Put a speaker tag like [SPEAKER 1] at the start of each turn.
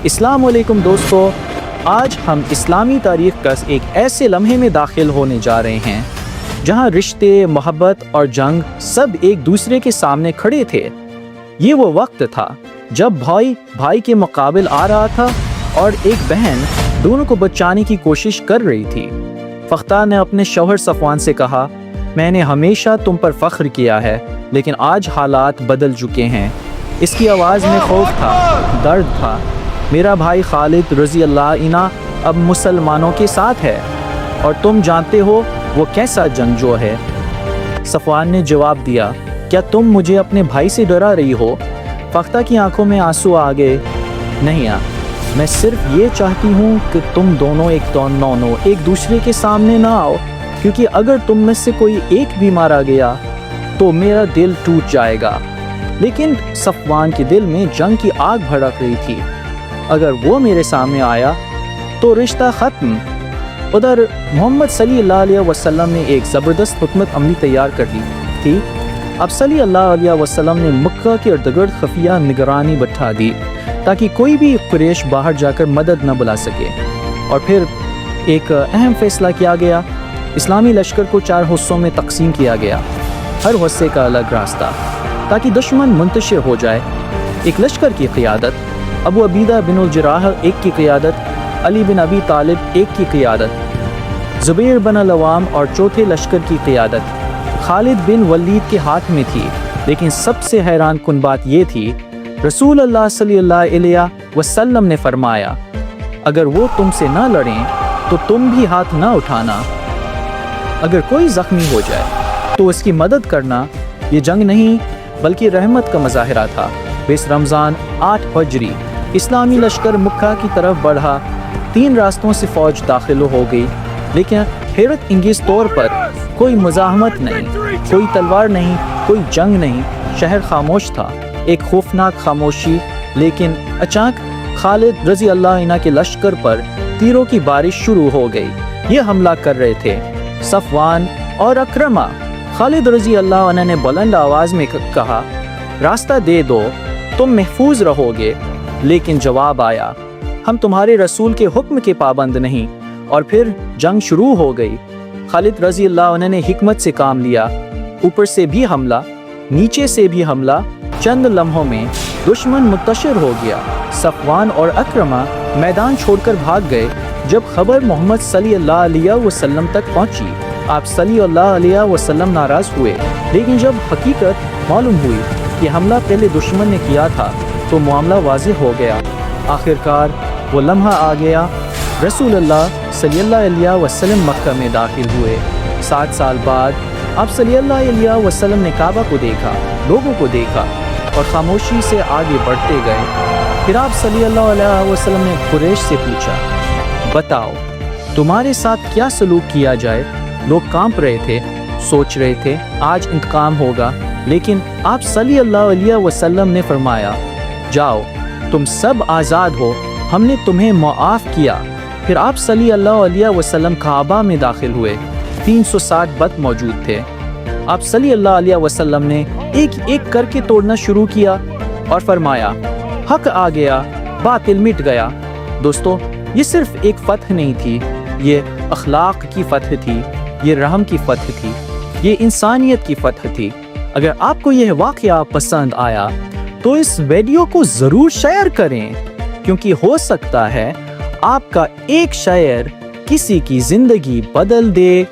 [SPEAKER 1] السلام علیکم دوستو، آج ہم اسلامی تاریخ کا ایک ایسے لمحے میں داخل ہونے جا رہے ہیں جہاں رشتے، محبت اور جنگ سب ایک دوسرے کے سامنے کھڑے تھے۔ یہ وہ وقت تھا جب بھائی کے مقابل آ رہا تھا اور ایک بہن دونوں کو بچانے کی کوشش کر رہی تھی۔ فختہ نے اپنے شوہر صفوان سے کہا، میں نے ہمیشہ تم پر فخر کیا ہے، لیکن آج حالات بدل چکے ہیں۔ اس کی آواز میں خوف تھا، درد تھا۔ میرا بھائی خالد رضی اللہ عنہ اب مسلمانوں کے ساتھ ہے اور تم جانتے ہو وہ کیسا جنگجو ہے۔ صفوان نے جواب دیا، کیا تم مجھے اپنے بھائی سے ڈرا رہی ہو؟ فختہ کی آنکھوں میں آنسو آ گئے۔ نہیں، میں صرف یہ چاہتی ہوں کہ تم دونوں ایک دوسرے کے سامنے نہ آؤ، کیونکہ اگر تم میں سے کوئی ایک بھی مارا گیا تو میرا دل ٹوٹ جائے گا۔ لیکن صفوان کے دل میں جنگ کی آگ بھڑک رہی تھی۔ اگر وہ میرے سامنے آیا تو رشتہ ختم۔ ادھر محمد صلی اللہ علیہ وسلم نے ایک زبردست حکمت عملی تیار کر لی تھی۔ اب صلی اللہ علیہ وسلم نے مکہ کے ارد گرد خفیہ نگرانی بٹھا دی تاکہ کوئی بھی قریش باہر جا کر مدد نہ بلا سکے۔ اور پھر ایک اہم فیصلہ کیا گیا۔ اسلامی لشکر کو 4 حصوں میں تقسیم کیا گیا، ہر حصے کا الگ راستہ، تاکہ دشمن منتشر ہو جائے۔ ایک لشکر کی قیادت ابو عبیدہ بن الجراح، ایک کی قیادت علی بن ابی طالب، ایک کی قیادت زبیر بن العوام، اور چوتھے لشکر کی قیادت خالد بن ولید کے ہاتھ میں تھی۔ لیکن سب سے حیران کن بات یہ تھی، رسول اللہ صلی اللہ علیہ وسلم نے فرمایا، اگر وہ تم سے نہ لڑیں تو تم بھی ہاتھ نہ اٹھانا۔ اگر کوئی زخمی ہو جائے تو اس کی مدد کرنا۔ یہ جنگ نہیں بلکہ رحمت کا مظاہرہ تھا۔ 20 رمضان 8 ہجری اسلامی لشکر مکہ کی طرف بڑھا۔ 3 راستوں سے فوج داخل ہو گئی، لیکن حیرت انگیز طور پر کوئی مزاحمت نہیں، کوئی تلوار نہیں، کوئی جنگ نہیں۔ شہر خاموش تھا، ایک خوفناک خاموشی۔ لیکن اچانک خالد رضی اللہ عنہ کے لشکر پر تیروں کی بارش شروع ہو گئی۔ یہ حملہ کر رہے تھے صفوان اور اکرمہ۔ خالد رضی اللہ عنہ نے بلند آواز میں کہا، راستہ دے دو، تم محفوظ رہو گے۔ لیکن جواب آیا، ہم تمہارے رسول کے حکم کے پابند نہیں۔ اور پھر جنگ شروع ہو گئی۔ خالد رضی اللہ عنہ نے حکمت سے کام لیا۔ اوپر سے بھی حملہ، نیچے سے بھی حملہ۔ چند لمحوں میں دشمن منتشر ہو گیا۔ صفوان اور اکرمہ میدان چھوڑ کر بھاگ گئے۔ جب خبر محمد صلی اللہ علیہ وسلم تک پہنچی، آپ صلی اللہ علیہ وسلم ناراض ہوئے۔ لیکن جب حقیقت معلوم ہوئی کہ حملہ پہلے دشمن نے کیا تھا تو معاملہ واضح ہو گیا۔ آخرکار وہ لمحہ آ گیا۔ رسول اللہ صلی اللہ علیہ وسلم مکہ میں داخل ہوئے۔ 7 سال بعد آپ صلی اللہ علیہ وسلم نے کعبہ کو دیکھا، لوگوں کو دیکھا اور خاموشی سے آگے بڑھتے گئے۔ پھر آپ صلی اللہ علیہ وسلم نے قریش سے پوچھا، بتاؤ تمہارے ساتھ کیا سلوک کیا جائے؟ لوگ کانپ رہے تھے، سوچ رہے تھے آج انتقام ہوگا۔ لیکن آپ صلی اللہ علیہ وسلم نے فرمایا، جاؤ، تم سب آزاد ہو، ہم نے تمہیں معاف کیا۔ پھر آپ صلی اللہ علیہ وسلم کعبہ میں داخل ہوئے۔ 360 بت موجود تھے۔ آپ صلی اللہ علیہ وسلم نے ایک ایک کر کے توڑنا شروع کیا اور فرمایا، حق آ گیا، باطل مٹ گیا۔ دوستو، یہ صرف ایک فتح نہیں تھی، یہ اخلاق کی فتح تھی، یہ رحم کی فتح تھی، یہ انسانیت کی فتح تھی۔ اگر آپ کو یہ واقعہ پسند آیا تو اس ویڈیو کو ضرور شیئر کریں، کیونکہ ہو سکتا ہے آپ کا ایک شیئر کسی کی زندگی بدل دے۔